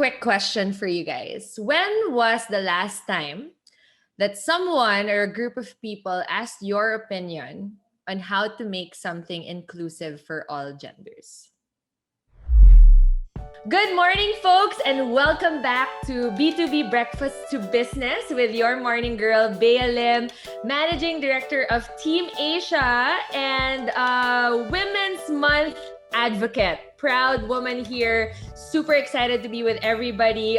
quick question for you guys. When was the last time that someone or a group of people asked your opinion on how to make something inclusive for all genders? Good morning, folks, and welcome back to B2B Breakfast to Business with your morning girl, Bea Lim, Managing Director of Team Asia and Women's Month advocate. Proud woman here. Super excited to be with everybody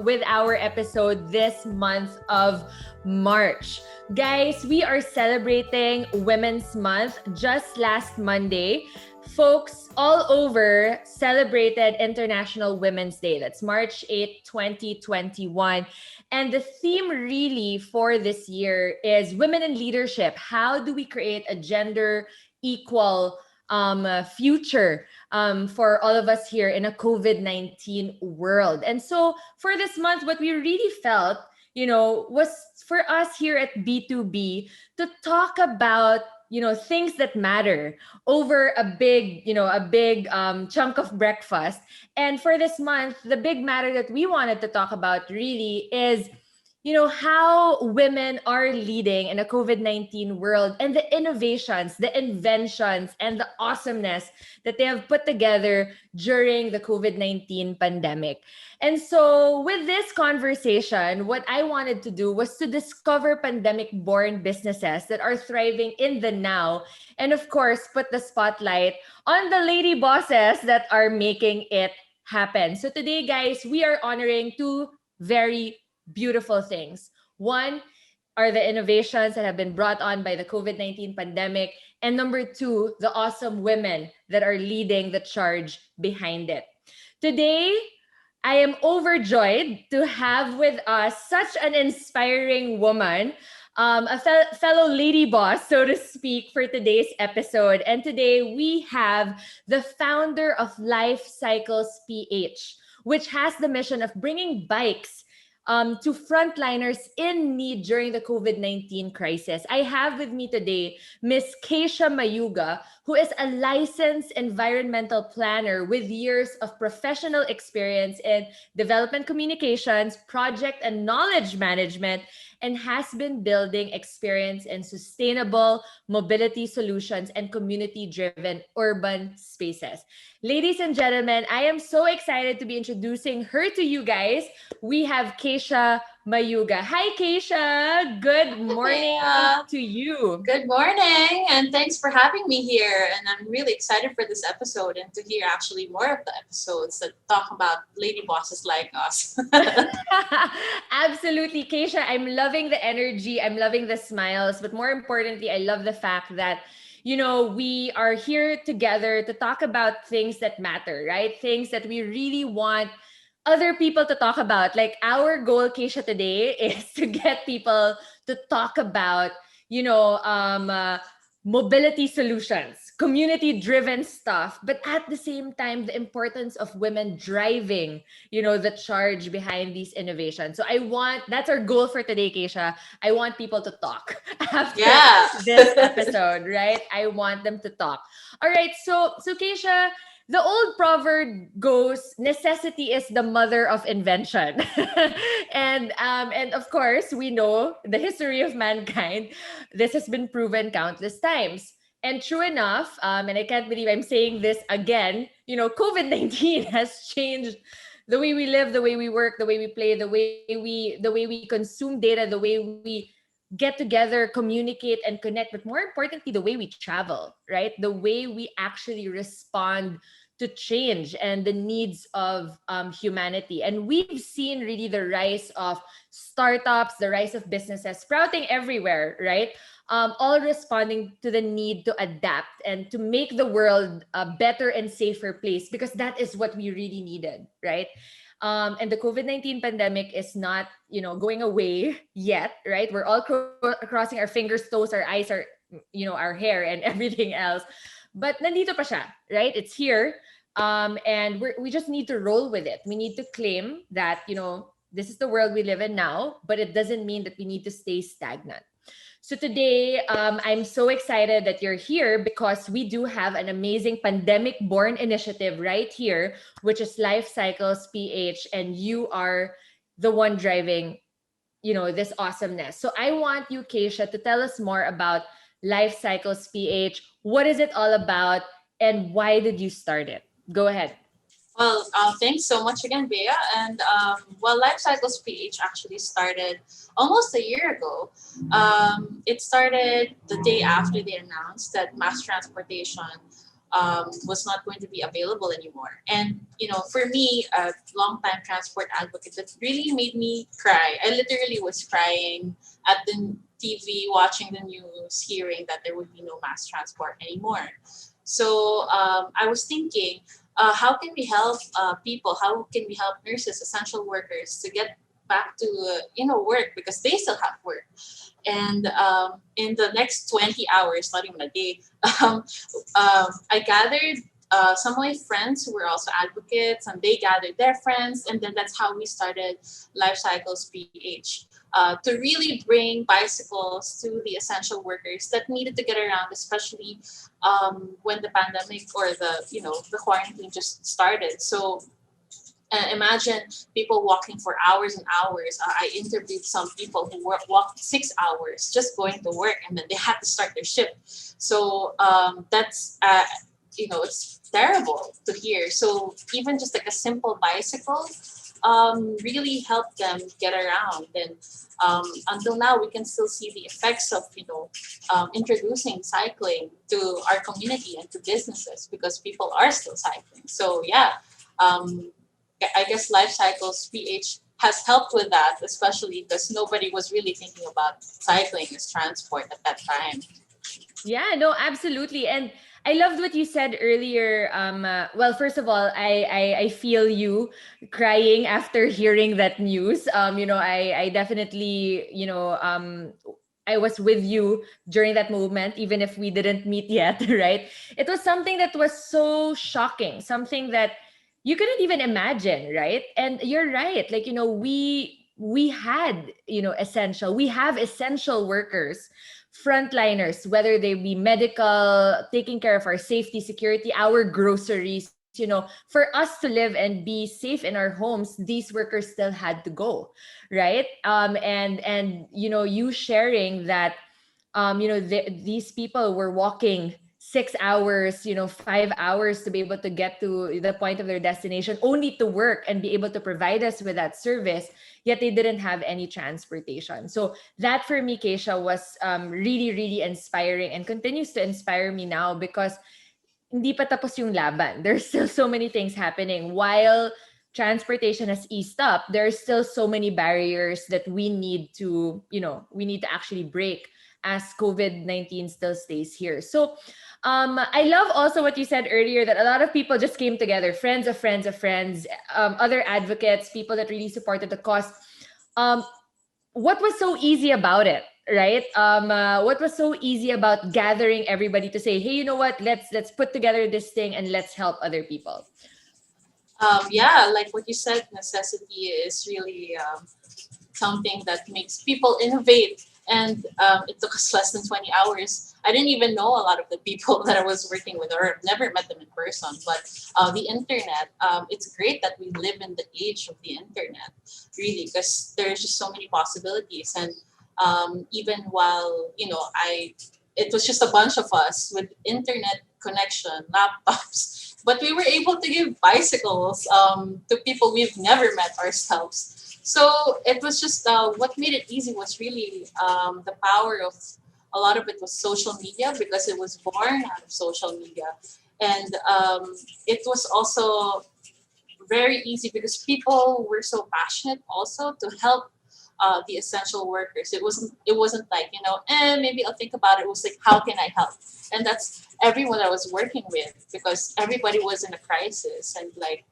with our episode this month of March. Guys, we are celebrating Women's Month just last Monday. Folks all over celebrated International Women's Day. That's March 8th, 2021. And the theme really for this year is women in leadership. How do we create a gender equal future for all of us here in a COVID-19 world? And so for this month, what we really felt, was for us here at B2B to talk about things that matter over a big chunk of breakfast. And for this month, the big matter that we wanted to talk about really is how women are leading in a COVID-19 world and the innovations, the inventions, and the awesomeness that they have put together during the COVID-19 pandemic. And so with this conversation, what I wanted to do was to discover pandemic-borne businesses that are thriving in the now, and of course, put the spotlight on the lady bosses that are making it happen. So today, guys, we are honoring two very beautiful things. One are the innovations that have been brought on by the COVID-19 pandemic. And number two, the awesome women that are leading the charge behind it. Today, I am overjoyed to have with us such an inspiring woman, a fellow lady boss, so to speak, for today's episode. And today we have the founder of Life Cycles PH, which has the mission of bringing bikes to frontliners in need during the COVID-19 crisis. I have with me today Miss Keisha Mayuga, who is a licensed environmental planner with years of professional experience in development communications, project and knowledge management, and has been building experience in sustainable mobility solutions and community-driven urban spaces. Ladies and gentlemen, I am so excited to be introducing her to you guys. We have Keisha Mayuga. Hi, Keisha. Good morning to you. Good morning, and thanks for having me here. And I'm really excited for this episode and to hear actually more of the episodes that talk about lady bosses like us. Absolutely, Keisha. I'm loving the energy. I'm loving the smiles. But more importantly, I love the fact that we are here together to talk about things that matter, right? Things that we really want other people to talk about. Like our goal, Keisha, today is to get people to talk about, mobility solutions, community-driven stuff, but at the same time, the importance of women driving, the charge behind these innovations. So that's our goal for today, Keisha. I want people to talk after this episode, right? I want them to talk. All right, so Keisha, the old proverb goes, necessity is the mother of invention. and of course, we know the history of mankind. This has been proven countless times. And true enough, and I can't believe I'm saying this again, COVID-19 has changed the way we live, the way we work, the way we play, the way we consume data, the way we get together, communicate, and connect, but more importantly, the way we travel, right? The way we actually respond to change and the needs of humanity. And we've seen really the rise of startups, the rise of businesses sprouting everywhere, right? All responding to the need to adapt and to make the world a better and safer place, because that is what we really needed, right? And the COVID-19 pandemic is not, going away yet, right? We're all crossing our fingers, toes, our eyes, our hair and everything else. But nandito pa siya, right? It's here. And we just need to roll with it. We need to claim that, this is the world we live in now, but it doesn't mean that we need to stay stagnant. So today, I'm so excited that you're here because we do have an amazing pandemic-borne initiative right here, which is Life Cycles PH, and you are the one driving, this awesomeness. So I want you, Keisha, to tell us more about Life Cycles PH. What is it all about, and why did you start it? Go ahead. Well, thanks so much again, Bea. And Life Cycles PH actually started almost a year ago. It started the day after they announced that mass transportation was not going to be available anymore. And, for me, a long-time transport advocate, that really made me cry. I literally was crying at the TV, watching the news, hearing that there would be no mass transport anymore. So I was thinking, how can we help people? How can we help nurses, essential workers to get back to work because they still have work? And in the next 20 hours, not even a day, um, I gathered some of my friends who were also advocates, and they gathered their friends, and then that's how we started Life Cycles PH. To really bring bicycles to the essential workers that needed to get around, especially when the pandemic or the quarantine just started. So imagine people walking for hours and hours. I interviewed some people who walked 6 hours just going to work, and then they had to start their shift. So that's it's terrible to hear. So even just like a simple bicycle really helped them get around. And until now, we can still see the effects of introducing cycling to our community and to businesses because people are still cycling. So yeah, um, I guess Life Cycles PH has helped with that, especially because nobody was really thinking about cycling as transport at that time. Yeah, no, absolutely. And I loved what you said earlier. Well, first of all, I feel you crying after hearing that news. I definitely, I was with you during that moment, even if we didn't meet yet, right? It was something that was so shocking, something that you couldn't even imagine, right? And you're right. Like, we had, we have essential workers, frontliners, whether they be medical, taking care of our safety, security, our groceries, for us to live and be safe in our homes, these workers still had to go, right? And you sharing that, these people were walking 6 hours, 5 hours to be able to get to the point of their destination, only to work and be able to provide us with that service, yet they didn't have any transportation. So that for me, Keisha, was really, really inspiring and continues to inspire me now because hindi pa tapos yung laban. There's still so many things happening. While transportation has eased up, there's still so many barriers that we need to actually break as COVID-19 still stays here. So I love also what you said earlier that a lot of people just came together, friends of friends of friends, other advocates, people that really supported the cause. Um, what was so easy about it, right? What was so easy about gathering everybody to say, hey, you know what, let's put together this thing and let's help other people. Yeah, like what you said, necessity is really something that makes people innovate. And it took us less than 20 hours. I didn't even know a lot of the people that I was working with, or I've never met them in person. But the internet, it's great that we live in the age of the internet, really, because there's just so many possibilities. And even while, it was just a bunch of us with internet connection, laptops, but we were able to give bicycles to people we've never met ourselves. So it was just what made it easy was really the power of a lot of it was social media because it was born out of social media. And it was also very easy because people were so passionate also to help the essential workers. It wasn't like maybe I'll think about it. It was like how can I help? And that's everyone I was working with because everybody was in a crisis and like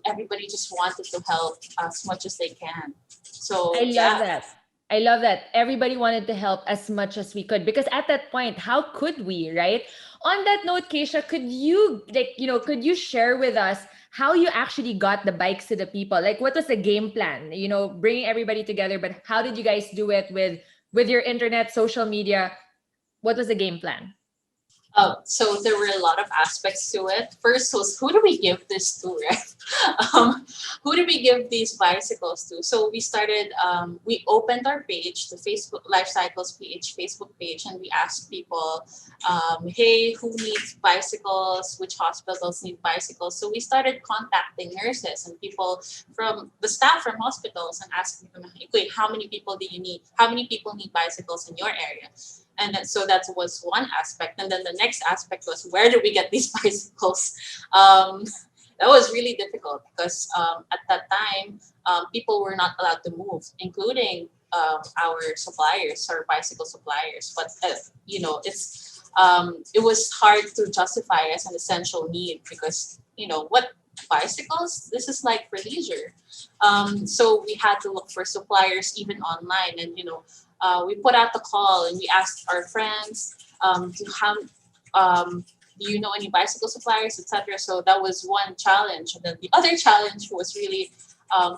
everybody just wanted to help as much as they can. I So love yeah. that. I love that. Everybody wanted to help as much as we could because at that point, how could we, right? On that note, Keisha, could you share with us how you actually got the bikes to the people? Like, what was the game plan? Bringing everybody together, but how did you guys do it with with your internet, social media, what was the game plan? So there were a lot of aspects to it. First was, who do we give this to, right? um, who do we give these bicycles to? So we started, we opened our page, the Facebook Life Cycles PH Facebook page, and we asked people, hey, who needs bicycles? Which hospitals need bicycles? So we started contacting nurses and people from the staff from hospitals and asking them, okay, how many people do you need? How many people need bicycles in your area? And then, so that was one aspect. And then the next aspect was, where do we get these bicycles? Um, that was really difficult because at that time, people were not allowed to move, including our suppliers, our bicycle suppliers. But it was hard to justify as an essential need because what, bicycles? This is like for leisure. So we had to look for suppliers even online, and we put out the call and we asked our friends, to how, do you know any bicycle suppliers, etc. So that was one challenge. And then the other challenge was really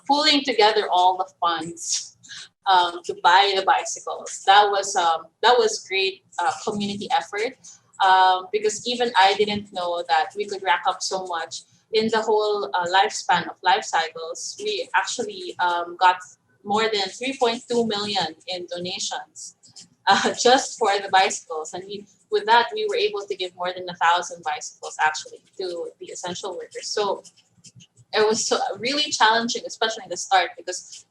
pulling together all the funds to buy the bicycles. That was great community effort, because even I didn't know that we could rack up so much in the whole lifespan of life cycles. We actually got more than 3.2 million in donations just for the bicycles. And with that, we were able to give more than 1,000 bicycles actually to the essential workers. So it was really challenging, especially in the start, because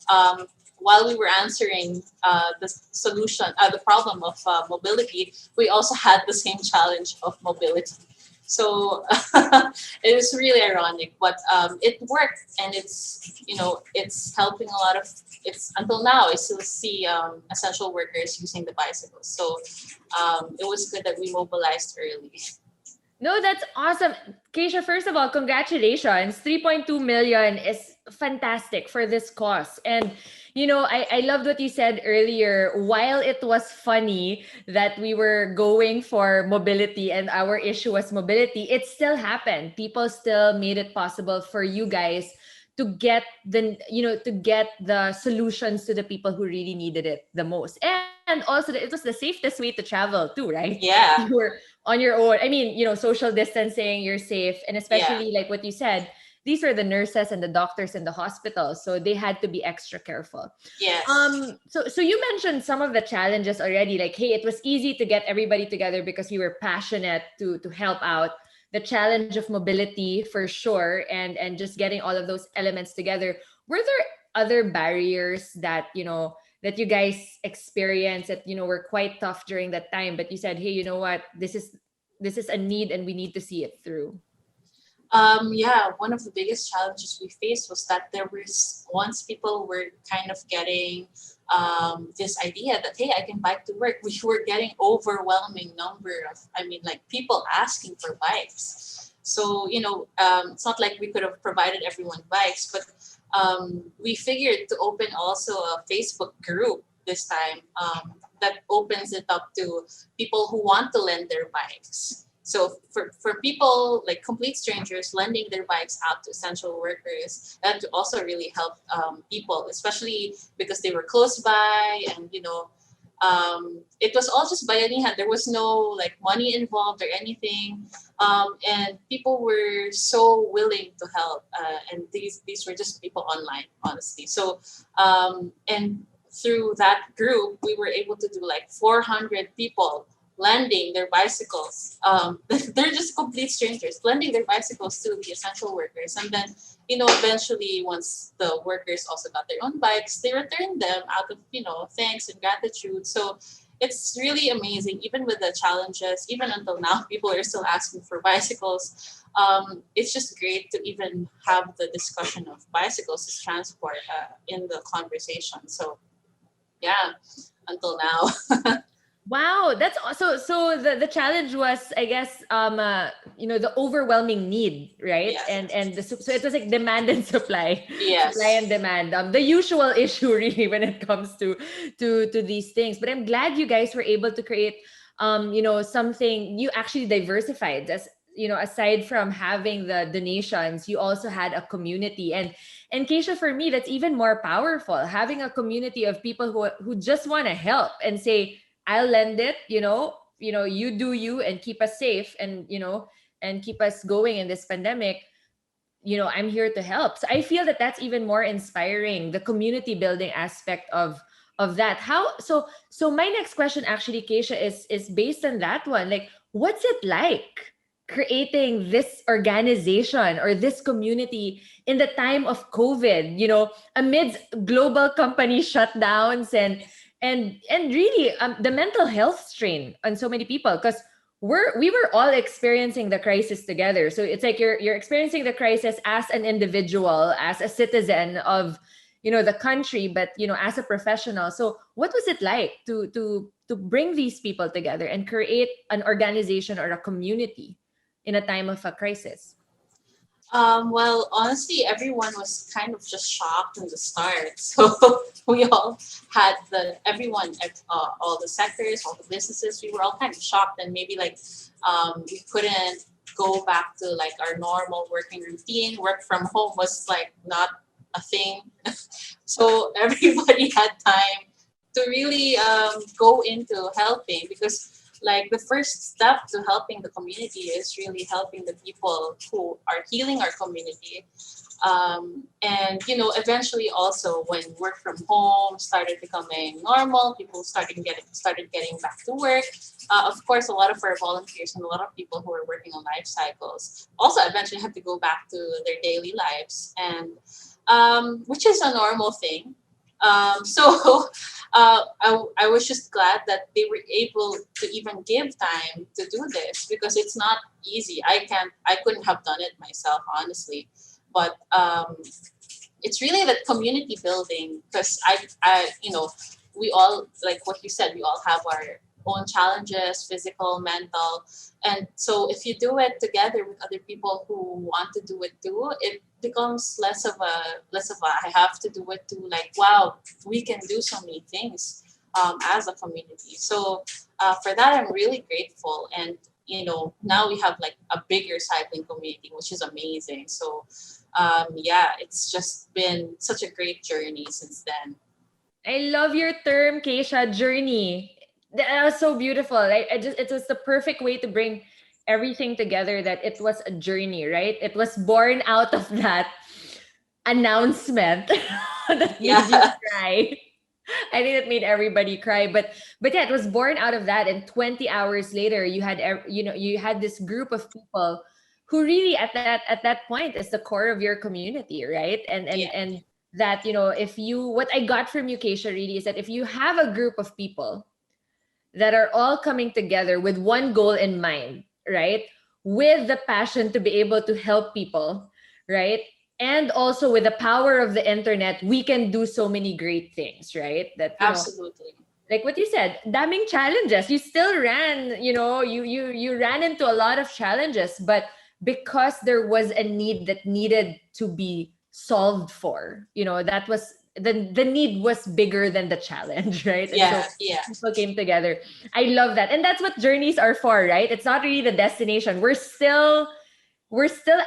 while we were answering the problem of mobility, we also had the same challenge of mobility. So it was really ironic, but it worked, and it's helping a lot of. It's until now I still see essential workers using the bicycles. So it was good that we mobilized early. No, that's awesome. Keisha, first of all, congratulations. 3.2 million is fantastic for this cause. And, I loved what you said earlier. While it was funny that we were going for mobility and our issue was mobility, it still happened. People still made it possible for you guys to get the solutions to the people who really needed it the most. And also, it was the safest way to travel too, right? You Yeah, were on your own. I mean, social distancing, you're safe. And yeah, especially like what you said, these are the nurses and the doctors in the hospital. So they had to be extra careful. yes, So you mentioned some of the challenges already. Like, hey, it was easy to get everybody together because we were passionate to help out. The challenge of mobility for sure, and just getting all of those elements together. Were there other barriers that you guys experienced that were quite tough during that time, but you said, hey, you know what, this is a need and we need to see it through? yeah, one of the biggest challenges we faced was that there was once people were kind of getting this idea that, hey, I can bike to work. We were getting overwhelming number of, I mean, like people asking for bikes. So it's not like we could have provided everyone bikes, but we figured to open also a Facebook group this time, that opens it up to people who want to lend their bikes. So for people like complete strangers lending their bikes out to essential workers, that also really helped people, especially because they were close by, and it was all just by any hand. There was no like money involved or anything, and people were so willing to help. And these were just people online, honestly. So and through that group, we were able to do like 400 people lending their bicycles. They're just complete strangers lending their bicycles to the essential workers. And then, eventually, once the workers also got their own bikes, they returned them out of, thanks and gratitude. So it's really amazing, even with the challenges, even until now, people are still asking for bicycles. It's just great to even have the discussion of bicycles as transport in the conversation. So, yeah, until now. Wow, that's so the challenge was, I guess, the overwhelming need, right? Yes. And so it was like demand and supply, supply Yes. and demand. The usual issue really when it comes to these things. But I'm glad you guys were able to create something. You actually diversified, as aside from having the donations, you also had a community. And Keisha, for me, that's even more powerful. Having a community of people who just want to help and say, I'll lend it, you do you and keep us safe, and keep us going in this pandemic. I'm here to help. So I feel that that's even more inspiring, the community building aspect of that. So my next question actually, Keisha, is based on that one. Like, what's it like creating this organization or this community in the time of COVID, amidst global company shutdowns and really the mental health strain on so many people, because we were all experiencing the crisis together. So it's like you're experiencing the crisis as an individual, as a citizen of the country, but as a professional. So what was it like to bring these people together and create an organization or a community in a time of a crisis? Well, honestly, everyone was kind of just shocked in the start. So we all had all the sectors, all the businesses, we were all kind of shocked, and maybe like we couldn't go back to like our normal working routine. Work from home was like not a thing. So everybody had time to really go into helping, because like the first step to helping the community is really helping the people who are healing our community. And eventually also when work from home started becoming normal, people started getting back to work. Of course, a lot of our volunteers and a lot of people who are working on life cycles also eventually have to go back to their daily lives, and which is a normal thing. So I was just glad that they were able to even give time to do this, because it's not easy. I couldn't have done it myself, honestly. But it's really that community building, because we all, like what you said, we all have our own challenges, physical, mental, and so if you do it together with other people who want to do it too, it becomes less of a I have to do it too. Like, wow, we can do so many things as a community. So for that, I'm really grateful. And now we have like a bigger cycling community, which is amazing. So yeah, it's just been such a great journey since then. I love your term, Keisha, journey. That was so beautiful. It was the perfect way to bring everything together, that it was a journey, right? It was born out of that announcement that made you Yeah. cry. I think it made everybody cry, but yeah, it was born out of that. And 20 hours later, you had this group of people who really at that point is the core of your community, right? And Yeah. and that if you what I got from you, Keisha, really is that if you have a group of people that are all coming together with one goal in mind, right? With the passion to be able to help people, right? And also with the power of the internet, we can do so many great things, right? That Absolutely. like what you said, damning challenges. You still ran, you ran into a lot of challenges, but because there was a need that needed to be solved for, that was the need was bigger than the challenge, right? And so Yeah. Yeah. people came together. I love that. And that's what journeys are for, right? It's not really the destination. We're still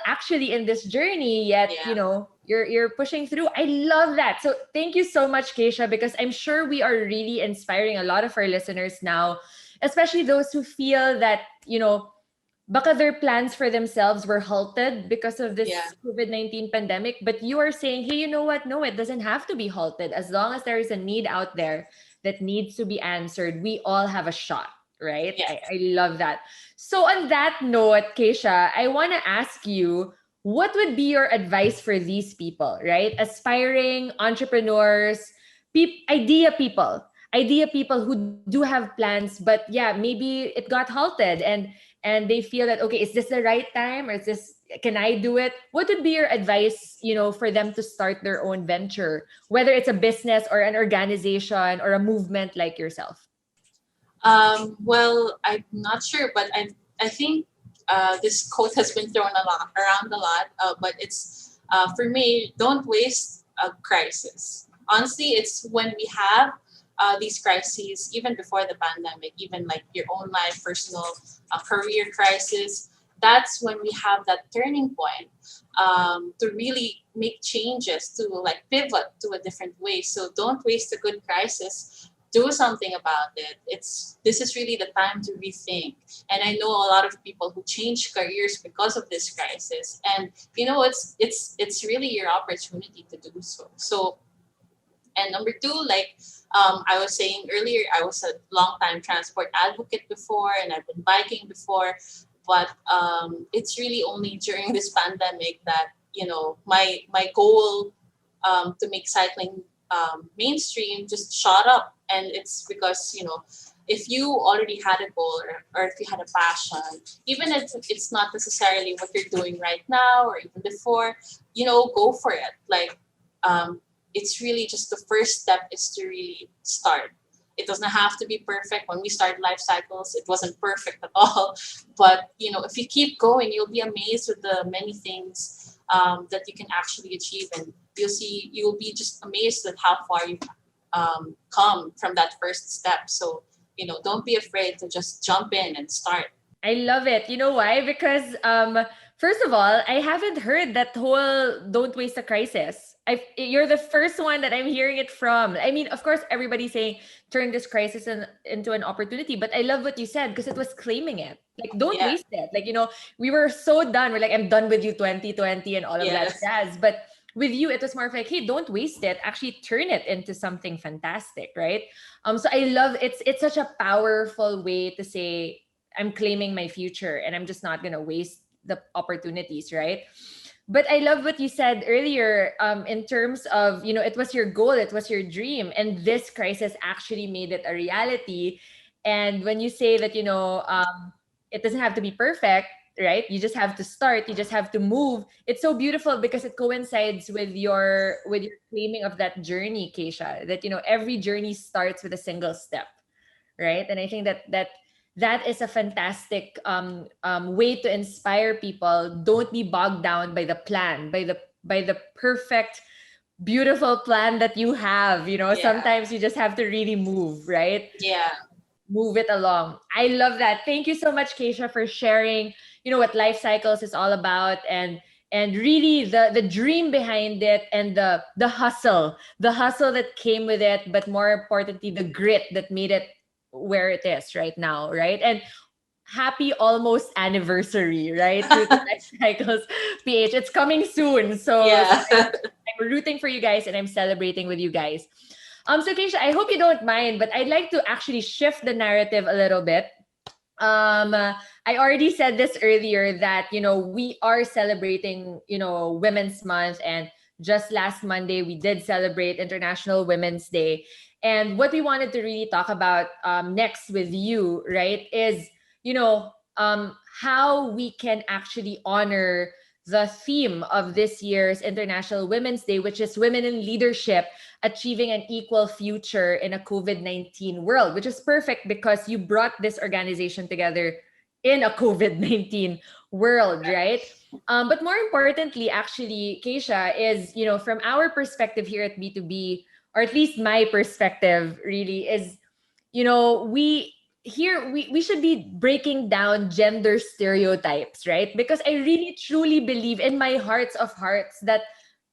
actually in this journey, yet Yeah. you're pushing through. I love that. So thank you so much, Keisha, because I'm sure we are really inspiring a lot of our listeners now, especially those who feel that baka their plans for themselves were halted because of Yeah. this COVID-19 pandemic. But you are saying, hey, you know what? No, it doesn't have to be halted. As long as there is a need out there that needs to be answered, we all have a shot, right? Yeah. I love that. So, on that note, Keisha, I want to ask you, what would be your advice for these people, right? Aspiring entrepreneurs, idea people who do have plans, but yeah, maybe it got halted, and they feel that, okay, is this the right time, or is this, can I do it? What would be your advice, for them to start their own venture, whether it's a business or an organization or a movement like yourself? Well, I'm not sure, but I think this quote has been thrown around a lot. But it's for me, don't waste a crisis. Honestly, it's when we have these crises, even before the pandemic, even like your own life, personal career crisis. That's when we have that turning point. to really make changes, to like pivot to a different way. So don't waste a good crisis. Do something about it. This is really the time to rethink. And I know a lot of people who change careers because of this crisis. And it's really your opportunity to do so. So, and number two, like I was saying earlier, I was a long time transport advocate before, and I've been biking before. But it's really only during this pandemic that my goal to make cycling mainstream just shot up, and it's because if you already had a goal, or if you had a passion, even if it's not necessarily what you're doing right now or even before, go for it. Like um, it's really just the first step is to really start. It doesn't have to be perfect. When we started life cycles, it wasn't perfect at all. But if you keep going, you'll be amazed with the many things that you can actually achieve, and you'll be just amazed at how far you've come from that first step. So don't be afraid to just jump in and start. I love it. You know why? Because first of all, I haven't heard that whole "don't waste a crisis." You're the first one that I'm hearing it from. I mean, of course, everybody's saying turn this crisis into an opportunity, but I love what you said because it was claiming it. Like, don't Yeah. waste it. Like, we were so done. We're like, I'm done with you, 2020, and all of that Yes. jazz. But with you, it was more of like, hey, don't waste it. Actually, turn it into something fantastic, right? So I love it's such a powerful way to say I'm claiming my future and I'm just not gonna waste the opportunities, right? But I love what you said earlier, in terms of, it was your goal, it was your dream, and this crisis actually made it a reality. And when you say that, it doesn't have to be perfect, right? You just have to start, you just have to move. It's so beautiful because it coincides with your claiming of that journey, Keisha, that, every journey starts with a single step, right? And I think that is a fantastic way to inspire people. Don't be bogged down by the plan, by the perfect, beautiful plan that you have. Yeah. Sometimes you just have to really move, right? Yeah. Move it along. I love that. Thank you so much, Keisha, for sharing, what life cycles is all about, and really the dream behind it, and the hustle that came with it, but more importantly, the grit that made it where it is right now, right? And happy almost anniversary, right? To Life Cycles PH. It's coming soon. So Yeah. I'm rooting for you guys and I'm celebrating with you guys. So Keisha, I hope you don't mind, but I'd like to actually shift the narrative a little bit. I already said this earlier that, we are celebrating, Women's Month, and just last Monday we did celebrate International Women's Day. And what we wanted to really talk about next with you, right, is, how we can actually honor the theme of this year's International Women's Day, which is Women in Leadership, achieving an equal future in a COVID-19 world, which is perfect because you brought this organization together in a COVID-19 world, right? But more importantly, actually, Keisha, is, from our perspective here at B2B, or at least my perspective really is, we here we should be breaking down gender stereotypes, right? Because I really truly believe in my hearts of hearts that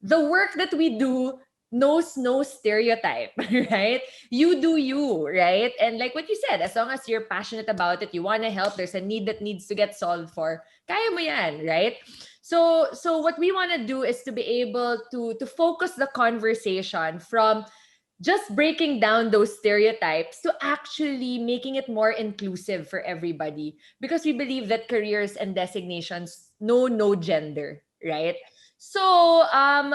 the work that we do knows no stereotype, right? You do you, right? And like what you said, as long as you're passionate about it, you want to help, there's a need that needs to get solved for, kaya mo yan, right? So what we want to do is to be able to focus the conversation from just breaking down those stereotypes to actually making it more inclusive for everybody, because we believe that careers and designations know no gender, right? So on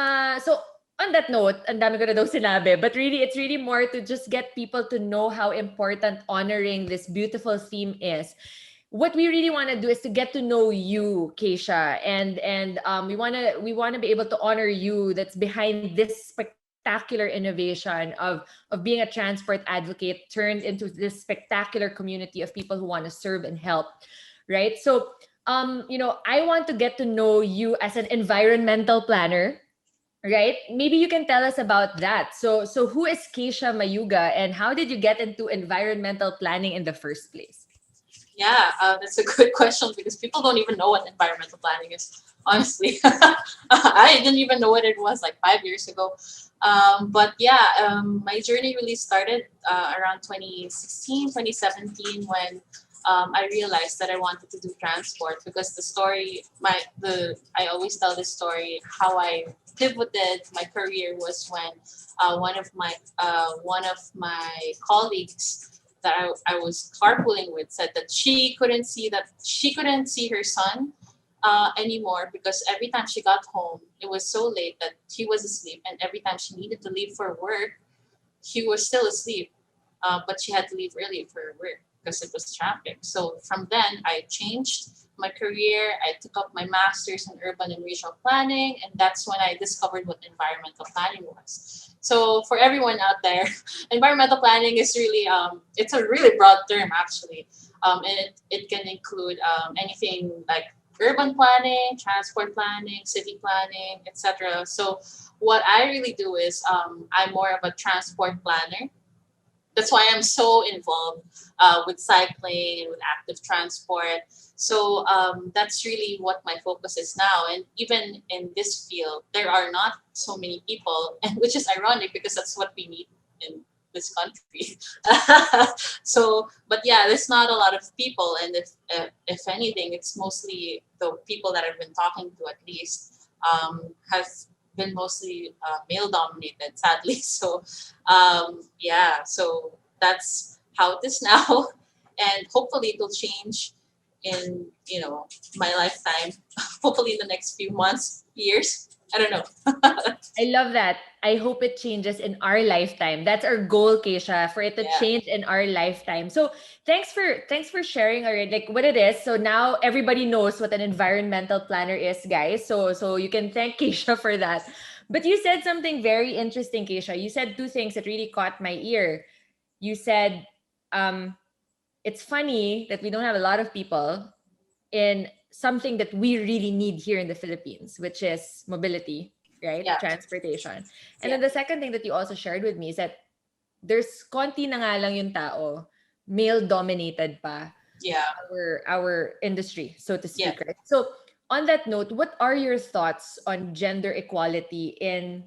that note, ang dami ko na daw sinabi, but really it's really more to just get people to know how important honoring this beautiful theme is. What we really want to do is to get to know you, Keisha, and we want to be able to honor you that's behind this spectacular innovation of being a transport advocate turned into this spectacular community of people who want to serve and help, right? So I want to get to know you as an environmental planner, right? Maybe you can tell us about that. So who is Keisha Mayuga, and how did you get into environmental planning in the first place? Yeah, that's a good question because people don't even know what environmental planning is. Honestly, I didn't even know what it was like 5 years ago. But yeah, my journey really started around 2016, 2017 when I realized that I wanted to do transport because the story, I always tell this story how I pivoted my career was when one of my colleagues that I was carpooling with said that she couldn't see her son anymore because every time she got home, it was so late that he was asleep, and every time she needed to leave for work, he was still asleep. But she had to leave early for her work because it was traffic. So from then, I changed my career. I took up my master's in urban and regional planning, and that's when I discovered what environmental planning was. So for everyone out there, environmental planning is really it's a really broad term actually, and it can include anything like urban planning, transport planning, city planning, etc. So what I really do is I'm more of a transport planner. That's why I'm so involved with cycling and with active transport. So that's really what my focus is now. And even in this field, there are not so many people, and which is ironic because that's what we need in this country. So, but yeah, there's not a lot of people, and if anything, it's mostly the people that I've been talking to at least has been mostly male dominated, sadly. So yeah, so that's how it is now, and hopefully it will change in my lifetime. Hopefully in the next few months, years. I don't know. I love that. I hope it changes in our lifetime. That's our goal, Keisha, for it to Yeah, change in our lifetime. So thanks for sharing already like what it is. So now everybody knows what an environmental planner is, guys. So you can thank Keisha for that. But you said something very interesting, Keisha. You said two things that really caught my ear. You said um it's funny that we don't have a lot of people in something that we really need here in the Philippines, which is mobility, right? yeah, Transportation. And yeah, then the second thing that you also shared with me is that there's konti na nga lang yung tao, male dominated pa yeah, our industry, so to yeah. speak, right? So on that note, what are your thoughts on gender equality in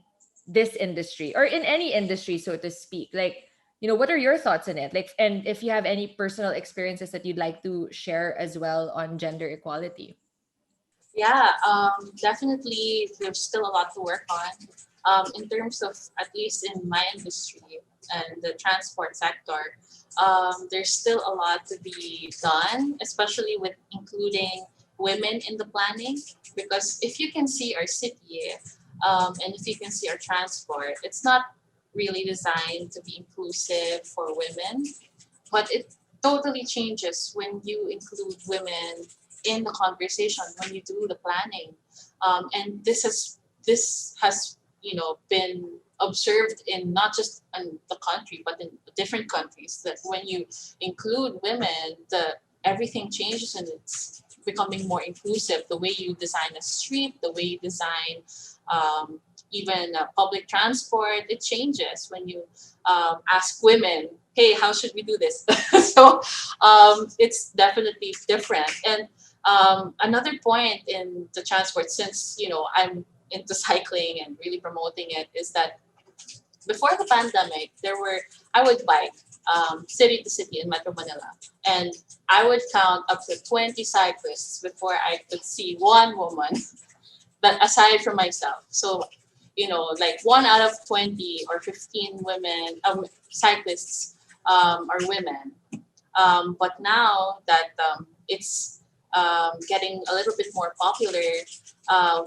this industry or in any industry, so to speak? Like, what are your thoughts on it? Like, and if you have any personal experiences that you'd like to share as well on gender equality. Yeah, definitely there's still a lot to work on. In terms of, at least in my industry and the transport sector, there's still a lot to be done, especially with including women in the planning. Because if you can see our city and if you can see our transport, it's not really designed to be inclusive for women, but it totally changes when you include women in the conversation when you do the planning, and this has been observed in not just in the country but in different countries that when you include women, the everything changes and it's becoming more inclusive. The way you design a street, the way you design um, even public transport, it changes when you ask women, hey, how should we do this? So it's definitely different. And another point in the transport, since I'm into cycling and really promoting it, is that before the pandemic, I would bike city to city in Metro Manila, and I would count up to 20 cyclists before I could see one woman that aside from myself. So, like 1 out of 20 or 15 women, cyclists are women. But now that it's getting a little bit more popular,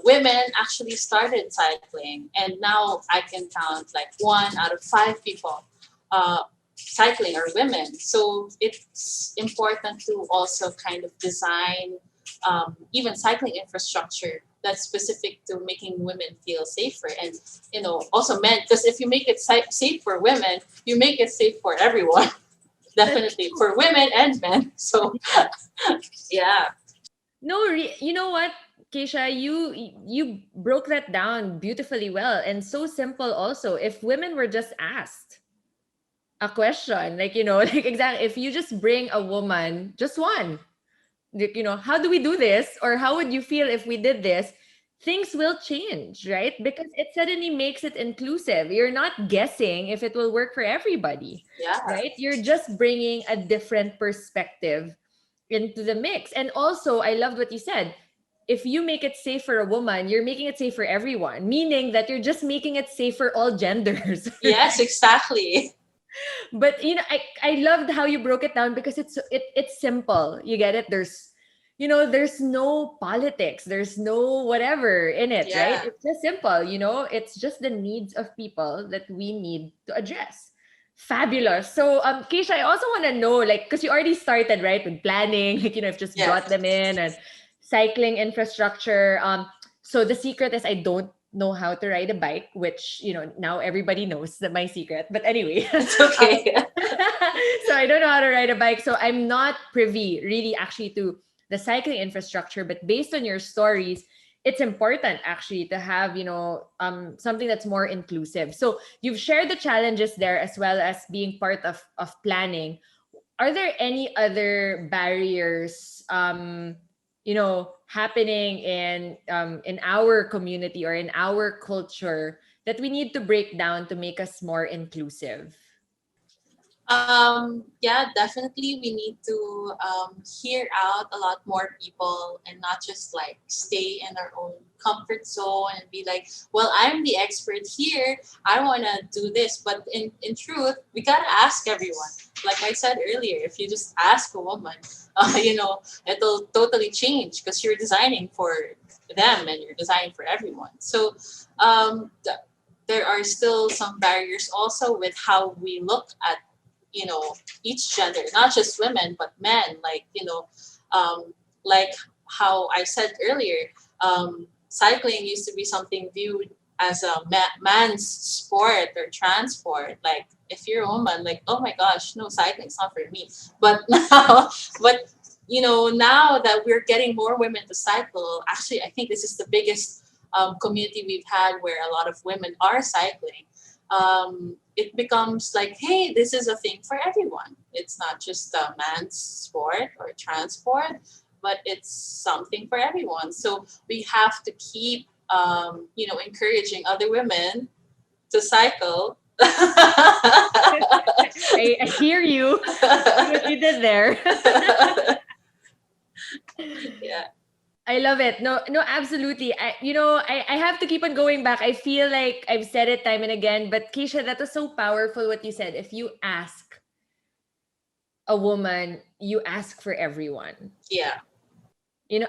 women actually started cycling, and now I can count like 1 out of 5 people uh, cycling are women. So it's important to also kind of design even cycling infrastructure that's specific to making women feel safer, and also men, because if you make it safe for women, you make it safe for everyone. That's Definitely for women and men. So yeah. yeah, No, you know what, Keisha, you broke that down beautifully well and so simple also. If women were just asked, a question. Like, like exactly, if you just bring a woman, just one, like, how do we do this? Or how would you feel if we did this? Things will change, right? Because it suddenly makes it inclusive. You're not guessing if it will work for everybody, Yeah. right? You're just bringing a different perspective into the mix. And also, I loved what you said. If you make it safe for a woman, you're making it safe for everyone, meaning that you're just making it safe for all genders. Yes, exactly. But I loved how you broke it down because it's simple. You get it? There's no politics, there's no whatever in it, right? Yeah. It's just simple, it's just the needs of people that we need to address. Fabulous. So Keisha, I also want to know, like, because you already started, right, with planning, like, you've just brought Yes. them in, and cycling infrastructure. So the secret is I don't know how to ride a bike, which now everybody knows that my secret. But anyway, It's okay. so I don't know how to ride a bike. So I'm not privy really actually to the cycling infrastructure. But based on your stories, it's important actually to have something that's more inclusive. So you've shared the challenges there as well as being part of planning. Are there any other barriers happening in our community or in our culture that we need to break down to make us more inclusive? Yeah, definitely. We need to hear out a lot more people and not just like stay in our own comfort zone and be like, well, I'm the expert here. I want to do this. But in truth, we got to ask everyone. Like I said earlier, if you just ask a woman, it'll totally change because you're designing for them and you're designing for everyone. So, there are still some barriers also with how we look at each gender, not just women but men, like like how I said earlier, cycling used to be something viewed as a man's sport or transport. Like if you're a woman, like, oh my gosh, no, cycling's not for me. But now, but now that we're getting more women to cycle, actually I think this is the biggest community we've had where a lot of women are cycling. It becomes like, hey, this is a thing for everyone. It's not just a man's sport or transport, but it's something for everyone. So we have to keep, encouraging other women to cycle. I hear you. I see what you did there. Yeah. I love it. No, no, absolutely. I have to keep on going back. I feel like I've said it time and again, but Keisha, that was so powerful what you said. If you ask a woman, you ask for everyone. Yeah.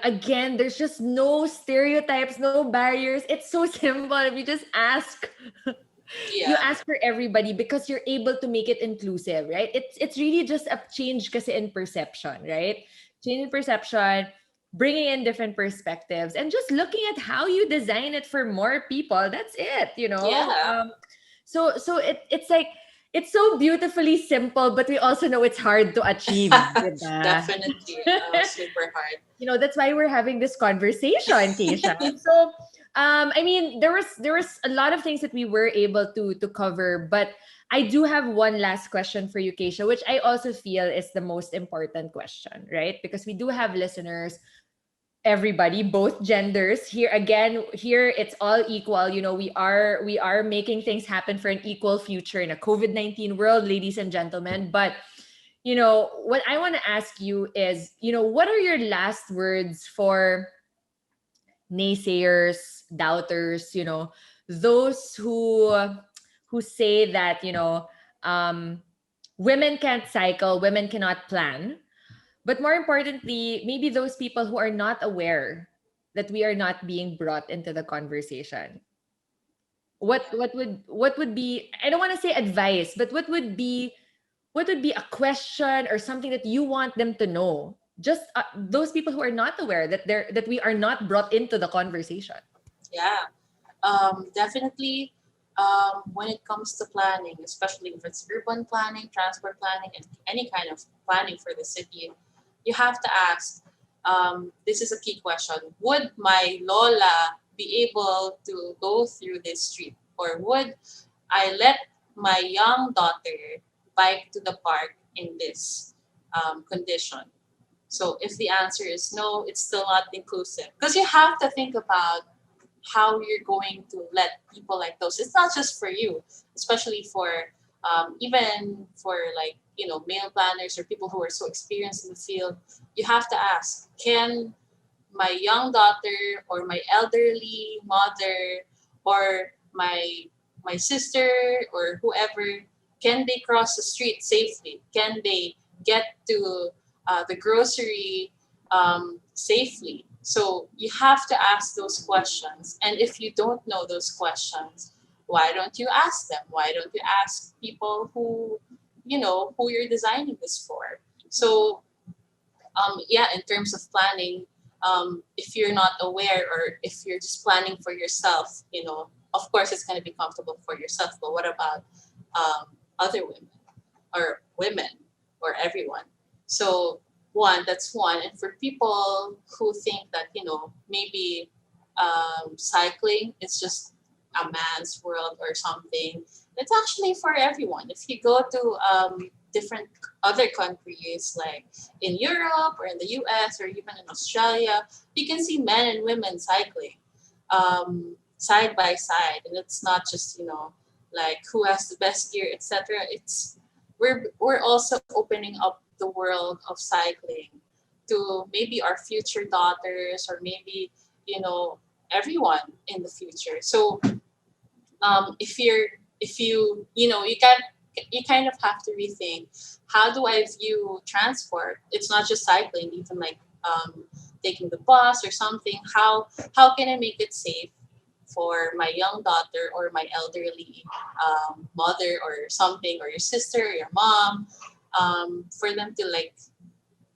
Again, there's just no stereotypes, no barriers. It's so simple. If you just ask, you Yeah. ask for everybody because you're able to make it inclusive, right? It's really just a change kasi in perception, right? Change in perception, bringing in different perspectives, and just looking at how you design it for more people. That's it. Yeah. So it's like it's so beautifully simple, but we also know it's hard to achieve, diba? Definitely super hard. That's why we're having this conversation, Keisha. So, I mean, there was a lot of things that we were able to cover, but I do have one last question for you, Keisha, which I also feel is the most important question, right? Because we do have listeners, everybody, both genders. Here it's all equal. We are making things happen for an equal future in a COVID-19 world, ladies and gentlemen. But what I want to ask you is, what are your last words for naysayers, doubters, those who say that, um, women can't cycle, women cannot plan. But more importantly, maybe those people who are not aware that we are not being brought into the conversation. What would be, I don't want to say advice, but what would be a question or something that you want them to know, just those people who are not aware that we are not brought into the conversation? Yeah. Definitely, when it comes to planning, especially if it's urban planning, transport planning, and any kind of planning for the city, you have to ask, this is a key question: would my Lola be able to go through this street? Or would I let my young daughter bike to the park in this condition? So if the answer is no, it's still not inclusive, because you have to think about how you're going to let people like those. It's not just for you, especially for even for like male planners or people who are so experienced in the field. You have to ask, can my young daughter or my elderly mother or my sister or whoever, can they cross the street safely? Can they get to the grocery safely? So you have to ask those questions. And if you don't know those questions, why don't you ask them? Why don't you ask people who you're designing this for? So yeah, in terms of planning, if you're not aware or if you're just planning for yourself, of course it's going to be comfortable for yourself. But what about other women or everyone? So that's one. And for people who think that maybe cycling is just a man's world or something, it's actually for everyone. If you go to different other countries like in Europe or in the US or even in Australia, you can see men and women cycling side by side, and it's not just like who has the best gear, etc. It's we're also opening up the world of cycling to maybe our future daughters or maybe everyone in the future. So if you kind of have to rethink, how do I view transport? It's not just cycling, even like taking the bus or something. How can I make it safe for my young daughter or my elderly mother or something, or your sister or your mom, for them to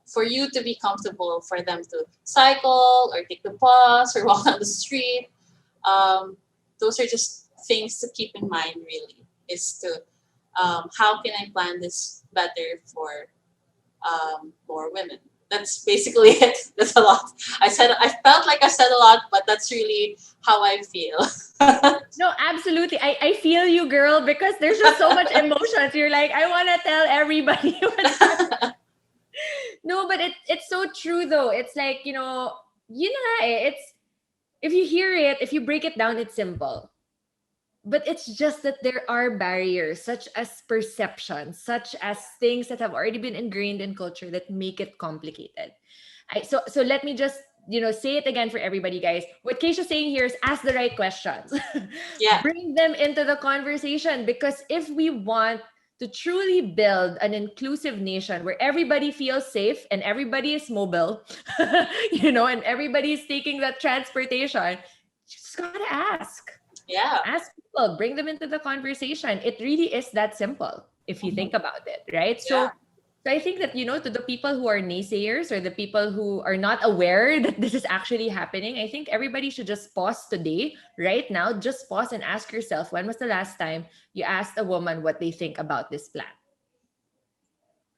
for you to be comfortable, for them to cycle or take the bus or walk on the street. Those are just things to keep in mind, really, is to how can I plan this better for more women? That's basically it. That's a lot. I felt like I said a lot, but that's really how I feel. No, absolutely. I feel you, girl, because there's just so much emotions. You're like, I want to tell everybody. No, but it's so true though. It's like, it's if you hear it, if you break it down, it's simple. But it's just that there are barriers, such as perception, such as things that have already been ingrained in culture that make it complicated. So let me just say it again for everybody, guys. What Keisha's saying here is ask the right questions. Yeah, Bring them into the conversation, because if we want to truly build an inclusive nation where everybody feels safe and everybody is mobile, and everybody is taking that transportation, you just gotta ask. yeah, Ask people, bring them into the conversation. It really is that simple if you think mhm, about it, right? yeah, So I think that, to the people who are naysayers or the people who are not aware that this is actually happening, I think everybody should just pause today, right now, just pause and ask yourself, when was the last time you asked a woman what they think about this plan?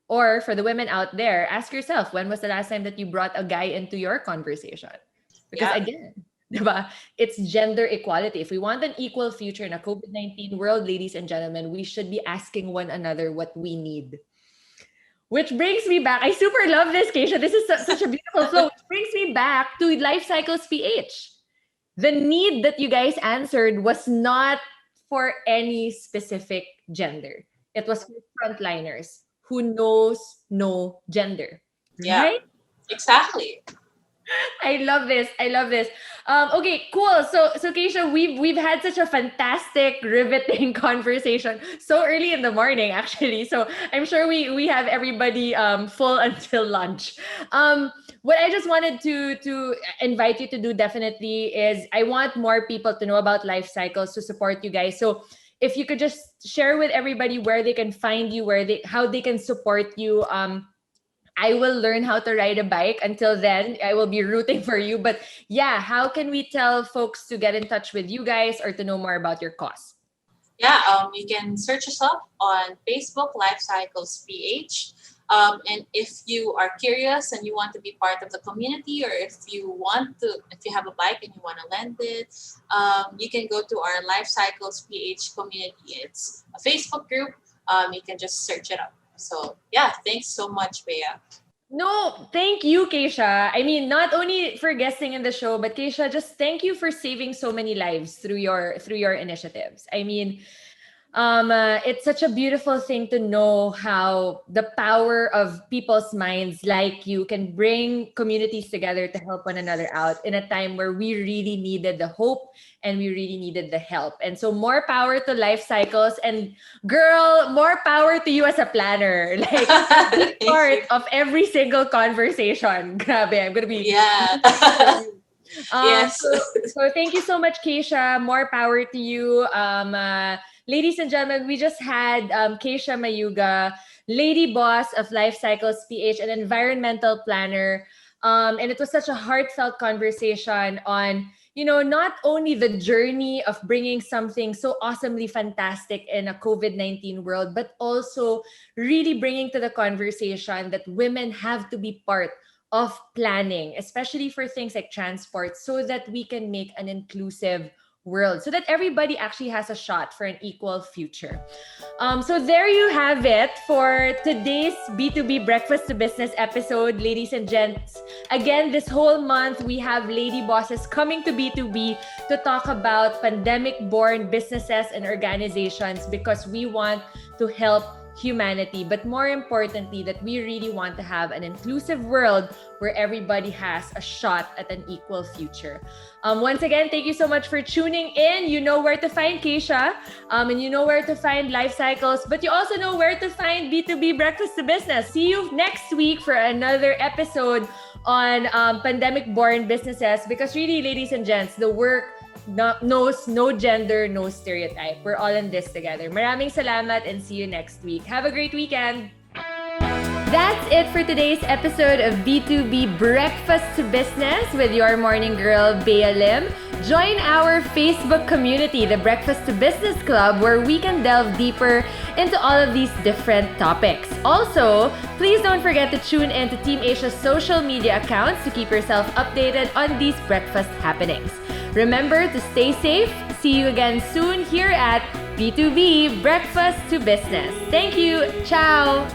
Or for the women out there, ask yourself, when was the last time that you brought a guy into your conversation? Because yeah, again, diba, it's gender equality. If we want an equal future in a COVID-19 world, ladies and gentlemen, we should be asking one another what we need. Which brings me back. I super love this, Keisha. This is such a beautiful flow. Which brings me back to Life Cycles PH. The need that you guys answered was not for any specific gender. It was for frontliners who knows no gender, yeah, right? exactly. I love this. I love this. Okay, cool. So Keisha, we've had such a fantastic, riveting conversation so early in the morning, actually. So I'm sure we have everybody full until lunch. What I just wanted to invite you to do definitely is I want more people to know about Life Cycles to support you guys. So if you could just share with everybody where they can find you, how they can support you. I will learn how to ride a bike. Until then, I will be rooting for you. But yeah, how can we tell folks to get in touch with you guys or to know more about your cause? Yeah, you can search us up on Facebook, Life Cycles PH. And if you are curious and you want to be part of the community, or if you have a bike and you want to lend it, you can go to our Life Cycles PH community. It's a Facebook group. You can just search it up. So yeah, thanks so much, Bea. No, thank you, Keisha. I mean, not only for guesting in the show, but Keisha, just thank you for saving so many lives through your initiatives. I mean, it's such a beautiful thing to know how the power of people's minds like you can bring communities together to help one another out in a time where we really needed the hope and we really needed the help. And so more power to Life Cycles, and girl, more power to you as a planner. Like be Thank part you. of every single conversation. Grabe, I'm gonna be Yeah. um, Yes. so, so thank you so much, Keisha. More power to you. Ladies and gentlemen, we just had Keisha Mayuga, lady boss of Life Cycles PH, an environmental planner. And it was such a heartfelt conversation on, not only the journey of bringing something so awesomely fantastic in a COVID-19 world, but also really bringing to the conversation that women have to be part of planning, especially for things like transport, so that we can make an inclusive world, so that everybody actually has a shot for an equal future. So there you have it for today's B2B Breakfast to Business episode, ladies and gents. Again, this whole month, we have lady bosses coming to B2B to talk about pandemic-borne businesses and organizations, because we want to help humanity, but more importantly, that we really want to have an inclusive world where everybody has a shot at an equal future. Once again, thank you so much for tuning in. You know where to find Keisha, and you know where to find Life Cycles, but you also know where to find B2B Breakfast to Business. See you next week for another episode on pandemic-borne businesses, because really, ladies and gents, the work knows no gender, no stereotype. We're all in this together. Maraming salamat and see you next week. Have a great weekend. That's it for today's episode of B2B Breakfast to Business with your morning girl, Bea Lim. Join our Facebook community, the Breakfast to Business Club, where we can delve deeper into all of these different topics. Also, please don't forget to tune in to Team Asia's social media accounts to keep yourself updated on these breakfast happenings. Remember to stay safe. See you again soon here at B2B Breakfast to Business. Thank you. Ciao.